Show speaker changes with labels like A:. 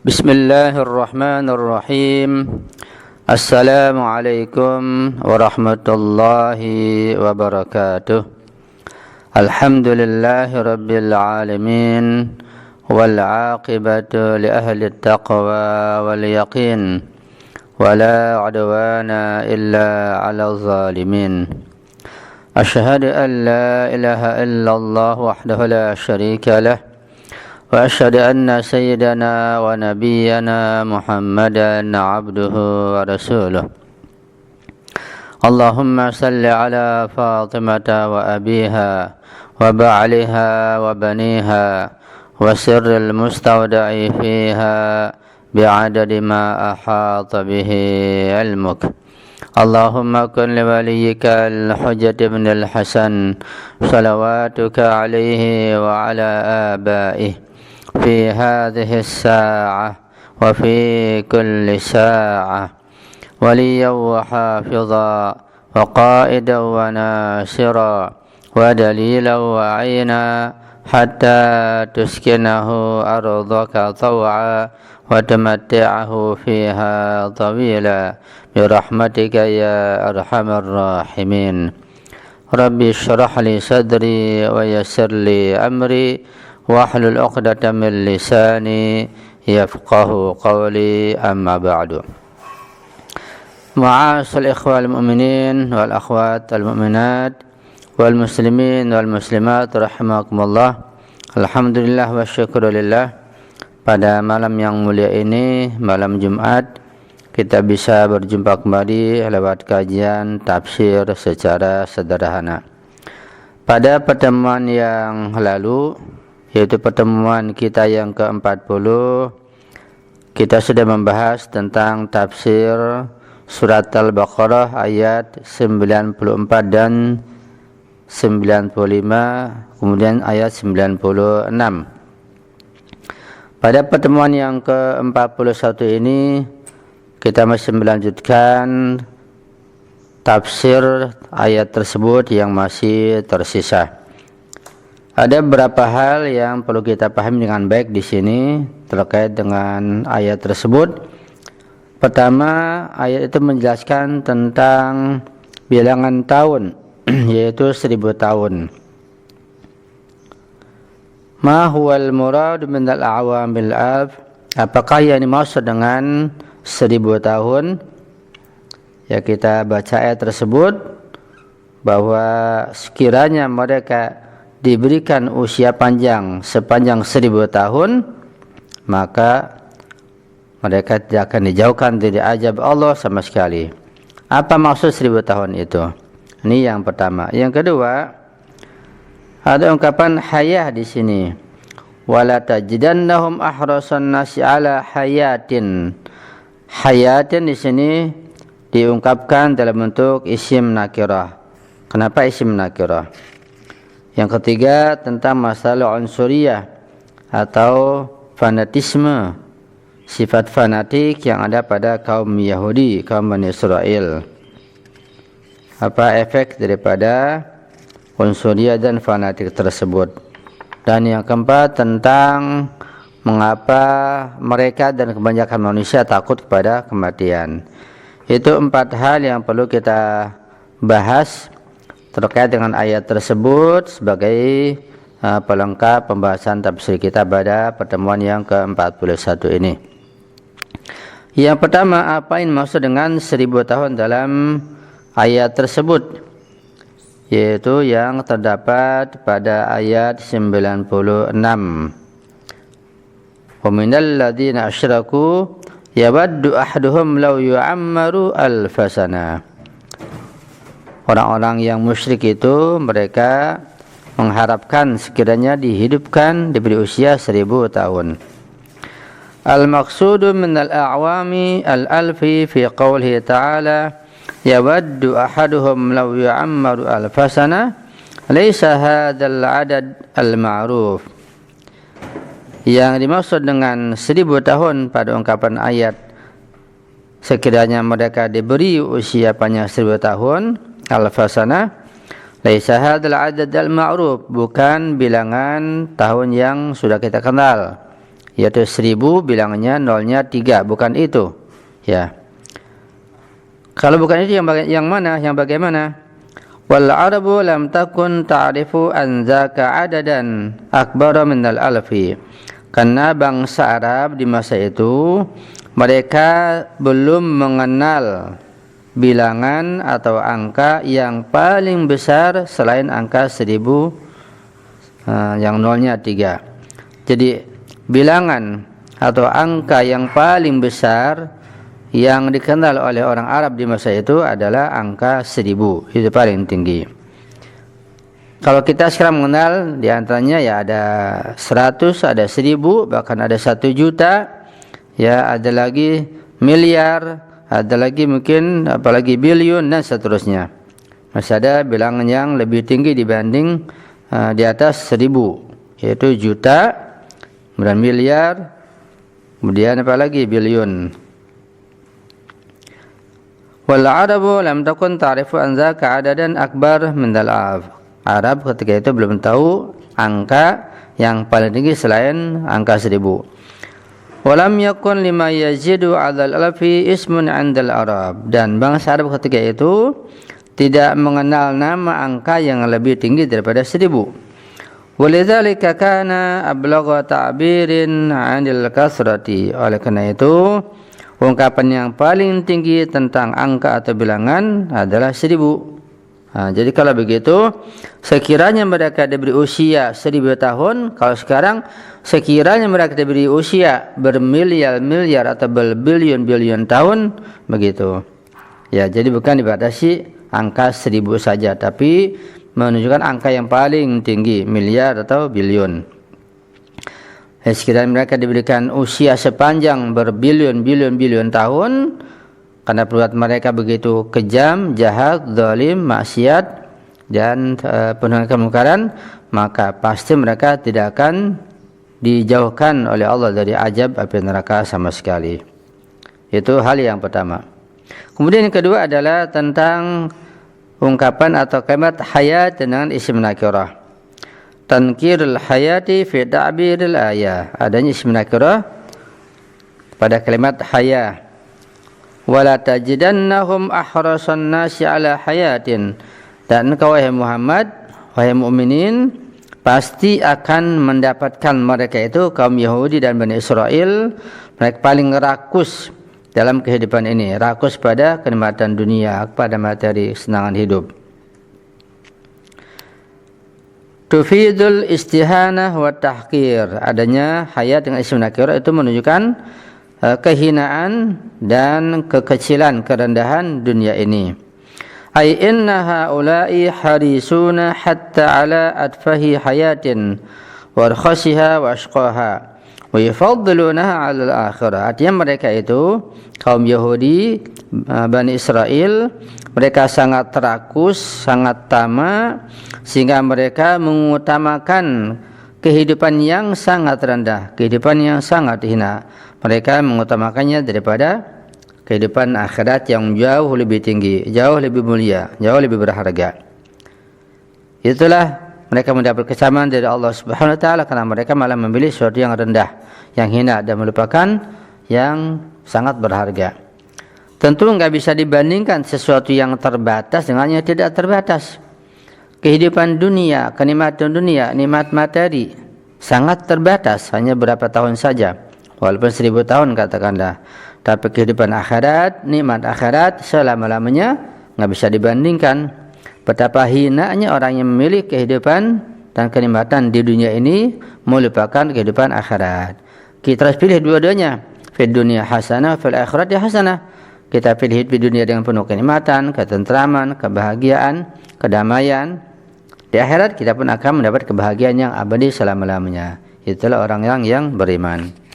A: Bismillahirrahmanirrahim. Assalamualaikum warahmatullahi wabarakatuh. Alhamdulillahi rabbil alamin. Wal aqibatu li ahli taqwa wal yaqin. Wala udwana illa ala zalimin. Ashhadu an la ilaha illallah wahdahu la syarika lah. وأشهد أن سيدنا ونبينا محمدا عبده ورسوله اللهم صل على فاطمة وأبيها وبعلها وبنيها وسر المستودع فيها بعدد ما أحاط به علمك اللهم كن لوليك الحجة بن الحسن صلواتك عليه وعلى آبائه في هذه الساعة وفي كل ساعة وليا وحافظا وقائدا وناصرا ودليلا وعينا حتى تسكنه أرضك طوعا وتمتعه فيها طويلا برحمتك يا أرحم الراحمين ربي اشرح لي صدري ويسر لي أمري wahlul 'uqdatam min lisani yafqahu qawli amma ba'du. Ma'asyiral ikhwal mu'minin wal akhwat al mu'minat wal muslimin wal muslimat rahimakumullah. Alhamdulillah wa syukrulillah. Pada malam yang mulia ini, malam Jumat, kita bisa berjumpa kembali lewat kajian tafsir secara sederhana. Pada pertemuan yang lalu, yaitu pertemuan kita yang ke-40, kita sudah membahas tentang tafsir surat Al-Baqarah ayat 94 dan 95, kemudian ayat 96. Pada pertemuan yang ke-41 ini kita masih melanjutkan tafsir ayat tersebut yang masih tersisa. Ada beberapa hal yang perlu kita pahami dengan baik di sini terkait dengan ayat tersebut. Pertama, ayat itu menjelaskan tentang bilangan tahun, yaitu 1000 tahun. Ma huwal murad min al-a'wamil alf? Apakah yang dimaksud dengan 1000 tahun? Ya, kita baca ayat tersebut bahwa sekiranya mereka diberikan usia panjang sepanjang 1000 tahun, maka mereka tidak akan dijauhkan dari azab Allah sama sekali. Apa maksud 1000 tahun itu? Ini yang pertama. Yang kedua, ada ungkapan hayah di sini. Wala tajidannahum ahrasan nasi ala hayatin. Hayatin di sini diungkapkan dalam bentuk isim nakirah. Kenapa isim nakirah? Yang ketiga, tentang masalah unsuriyah atau fanatisme, sifat fanatik yang ada pada kaum Yahudi, kaum Bani Israel. Apa efek daripada unsuriyah dan fanatik tersebut? Dan yang keempat, tentang mengapa mereka dan kebanyakan manusia takut kepada kematian. Itu 4 hal yang perlu kita bahas terkait dengan ayat tersebut sebagai pelengkap pembahasan tafsir kita pada pertemuan yang ke-41 ini. Yang pertama, apa yang maksud dengan 1000 tahun dalam ayat tersebut? Yaitu yang terdapat pada ayat 96. Wa minal ladzina asyraku yawaddu ahaduhum law yu'ammaru alfasana. Orang-orang yang musyrik itu mereka mengharapkan sekiranya dihidupkan, diberi usia 1000 tahun. Al-maqsudu min al-a'wami al-alfi fi qawlihi ta'ala yawaddu ahaduhum law yu'ammaru alfasana laysa hadzal adad al-ma'ruf. Yang dimaksud dengan 1000 tahun pada ungkapan ayat sekiranya mereka diberi usia panjang 1000 tahun, al-fasana, laisa hadzal adad al-ma'ruf, bukan bilangan tahun yang sudah kita kenal, yaitu 1000 bilangnya nolnya 3, bukan itu. Ya. Kalau bukan itu yang mana? Yang bagaimana? Wal arabu lam takun ta'rifu an zaka adadan akbara minal alfi. Karena bangsa Arab di masa itu mereka belum mengenal bilangan atau angka yang paling besar selain angka 1000 yang nolnya 3. Jadi bilangan atau angka yang paling besar yang dikenal oleh orang Arab di masa itu adalah angka 1000. Itu paling tinggi. Kalau kita sekarang mengenal di antaranya ya ada 100, ada 1000, bahkan ada 1 juta, ya ada lagi miliar, ada lagi mungkin apalagi billion dan seterusnya. Masih ada bilangan yang lebih tinggi dibanding di atas 1000, yaitu juta, kemudian miliar, kemudian apalagi billion. Wal arabu lam takun ta'rifu an zaka adadan akbar min al-af. Arab ketika itu belum tahu angka yang paling tinggi selain angka 1000. Walam yakun lima yazidu 'alal alfi ismun 'indal Arab. Dan bangsa Arab ketika itu tidak mengenal nama angka yang lebih tinggi daripada 1000. Walidzalika kana ablagha ta'birin 'anil kasrati. Oleh karena itu ungkapan yang paling tinggi tentang angka atau bilangan adalah 1000. Jadi kalau begitu, sekiranya mereka diberi usia 1000 tahun, kalau sekarang sekiranya mereka diberi usia bermiliar-miliar atau berbilion-bilion tahun, begitu. Ya, jadi bukan dibatasi angka 1000 saja, tapi menunjukkan angka yang paling tinggi, miliar atau bilion. Sekiranya mereka diberikan usia sepanjang berbilion-bilion tahun, karena perbuatan mereka begitu kejam, jahat, zalim, maksiat dan penuh kemungkaran, maka pasti mereka tidak akan dijauhkan oleh Allah dari azab api neraka sama sekali. Itu hal yang pertama. Kemudian yang kedua adalah tentang ungkapan atau kalimat hayat dengan isim nakirah. Tankirul hayati fi ta'biril ayah. Adanya isim nakirah pada kalimat hayah. Wala tajidannahum ahrasan nasi ala hayatin. Dan engkau wahai Muhammad, wahai mukminin, pasti akan mendapatkan mereka itu kaum Yahudi dan Bani Israel, mereka paling rakus dalam kehidupan ini, rakus pada kenikmatan dunia, pada materi kesenangan hidup. Tufidul istihanah wa tahqir. Adanya hayat dengan isim nakirah itu menunjukkan kehinaan dan kekecilan, kerendahan dunia ini. Ai inna haula'i harisuna hatta ala atfahi hayatin wa khasiha wa ashqaha wa yafaddilunaha 'ala al-akhirah. Artinya mereka itu kaum Yahudi Bani Israel, mereka sangat rakus, sangat tamak, sehingga mereka mengutamakan kehidupan yang sangat rendah, kehidupan yang sangat hina. Mereka mengutamakannya daripada kehidupan akhirat yang jauh lebih tinggi, jauh lebih mulia, jauh lebih berharga. Itulah mereka mendapat kecaman dari Allah Subhanahu wa taala karena mereka malah memilih sesuatu yang rendah, yang hina dan melupakan yang sangat berharga. Tentu enggak bisa dibandingkan sesuatu yang terbatas dengan yang tidak terbatas. Kehidupan dunia, kenikmatan dunia, nikmat materi sangat terbatas, hanya berapa tahun saja. Walaupun 1000 tahun katakanlah, tapi kehidupan akhirat, nikmat akhirat selama-lamanya enggak bisa dibandingkan. Betapa hinanya orang yang memilih kehidupan dan kenikmatan di dunia ini melupakan kehidupan akhirat. Kita harus pilih dua-duanya. Fid dunya hasanah, fil akhirati hasanah. Kita pilih hidup di dunia dengan penuh kenikmatan, ketentraman, kebahagiaan, kedamaian. Di akhirat kita pun akan mendapat kebahagiaan yang abadi selama-lamanya. Itulah orang yang beriman.